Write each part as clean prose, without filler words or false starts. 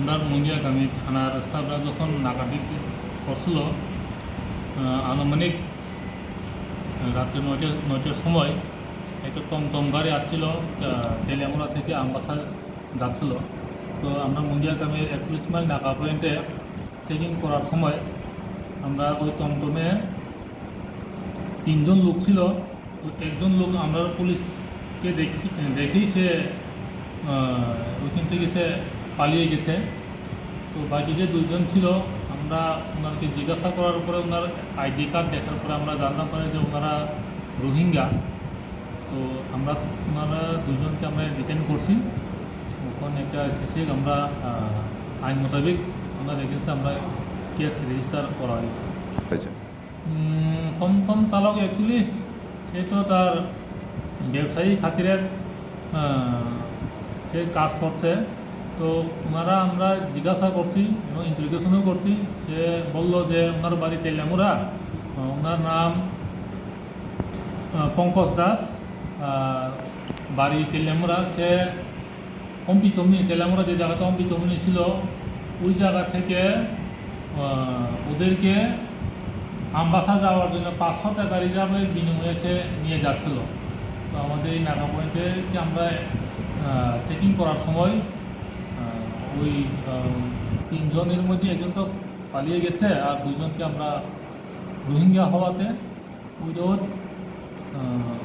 আমরা মুন্দিয়াগামী থানার স্টাফরা যখন নাকাটি করছিল আনুমানিক রাত্রে নয়টার সময় একটা টমটম গাড়ি আসছিল তেলিয়ামুড়া থেকে আমবাসা যাচ্ছিল। তো আমরা মুন্দিয়াগামীর 41 মাইল নাকা পয়েন্টে চেকিং করার সময় আমরা ওই টমটমে 3 জন লোক ছিল। তো একজন লোক আমরা পুলিশকে দেখেই সে ওইখান থেকে সে পালিয়ে গেছে। তো বাকি যে 2 জন ছিল আমরা ওনাকে জিজ্ঞাসা করার পরে ওনার আইডি কার্ড দেখার পরে আমরা জানতে পারি যে ওনারা রোহিঙ্গা। তো আমরা ওনারা 2 জনকে আমরা ডিটেন করছি। ওখানে একটা শেষে আমরা আইন মোতাবেক ওনার এগেন্সে আমরা কেস রেজিস্টার করা হয়। টমটম চালক অ্যাকচুয়ালি সে তো তার ব্যবসায়ী খাতিরে সে কাজ করছে। তো ওনারা আমরা জিজ্ঞাসা করছি এবং ইন্টারোগেশনও করছি। সে বলল যে ওনার বাড়ি তেলিয়ামুড়া, ওনার নাম পঙ্কজ দাস, বাড়ি তেলিয়ামুড়া। সে অম্পি চমনি, তেলিয়ামুড়া যে জায়গাটা অম্পি চমনি ছিল ওই জায়গা থেকে ওদেরকে আমবাসা যাওয়ার জন্য 500 টাকা রিজার্ভের বিনিময়ে সে নিয়ে যাচ্ছিল। তো আমাদের এই নাকা পয়েন্টে আমরা চেকিং করার সময় ওই 3 জনের মধ্যে একজন তো পালিয়ে গেছে আর 2 জনকে আমরা রোহিঙ্গা হওয়াতে উইদাউট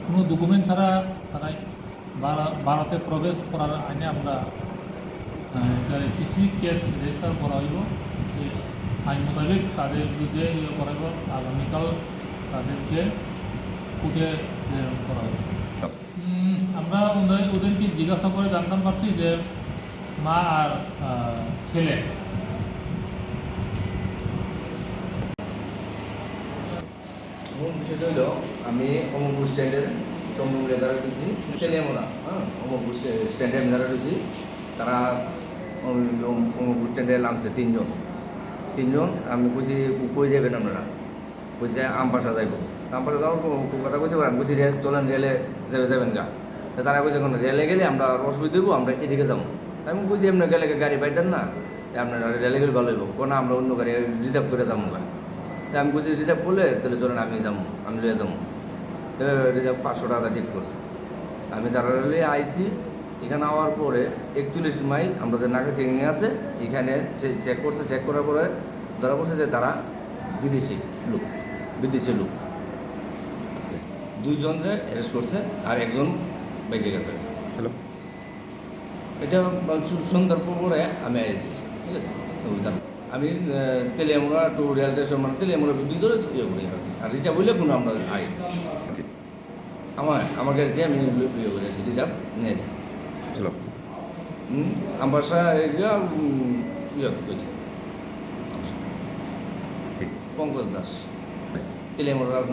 কোনো ডকুমেন্ট ছাড়া তারা ভারতে প্রবেশ করার আইনে আমরা সিসি কেস রেজিস্টার করা হইব। আইন মোতাবেক তাদের বিরুদ্ধে করাইব। আগামীকাল তাদেরকে কোর্টে করা হবে। আমরা ওদেরকে জিজ্ঞাসা করে জানতাম পারছি যে মা আর ছেলে। বিষয়টা হলো আমি অমরপুর স্ট্যান্ডের টমটম রেদারা রয়েছি তেলিয়ামুড়া, অমরপুর স্ট্যান্ডে আমি যারা রয়েছি তারা অমরপুর স্ট্যান্ডে নামছে 3 জন। আমি কইছি কই যাবেন আপনারা? কইছে আমবাসা যাইব। আমবাসা যাওয়ার কথা কইছে, আমি কইছি চলেন রেলে যাবেন গা। তারা কইছে কোনো রেলে গেলে আমরা অসুবিধা দেবো, আমরা এদিকে যাবো। আমি কইছি এমনি গেলে গাড়ি পাইতেন না, আপনারা রেলে গেলে ভালো হইব, কোনো আমরা অন্য গাড়ি রিজার্ভ করে যাবো গা। আমি বলছি রিজার্ভ করলে তাহলে চলেন আমি যাবো, আমি লিয়ে যাবো। রিজার্ভ 500 টাকা ঠিক করছে। আমি তারা রেলে আইসি। এখানে আওয়ার পরে 41 মাইল আমাদের নাকা চেকিং আছে, এখানে চেক করছে। চেক করার পরে ধরা পড়ছে যে তারা বিদেশি লোক। 2 জনরে অ্যারেস্ট করছে আর একজন বেঁকে গেছে। হ্যালো, এটা সন্ধ্যার পরে আমি আইসি, ঠিক আছে। আমি তেলিয়ামুড়া টু রেল স্টেশন মানে তেলিয়ামুড়া ভিতরে ইয়ে করি আর রিজার্ভ হইলে কোনো আমরা আই আমার গাড়িতে আমি ইয়ে করে আছি, রিজার্ভ নিয়েছি। চলো আমবাসা এরিয়া ইয়ে করেছি। পঙ্কজ দাস, তেলিয়ামুড়া।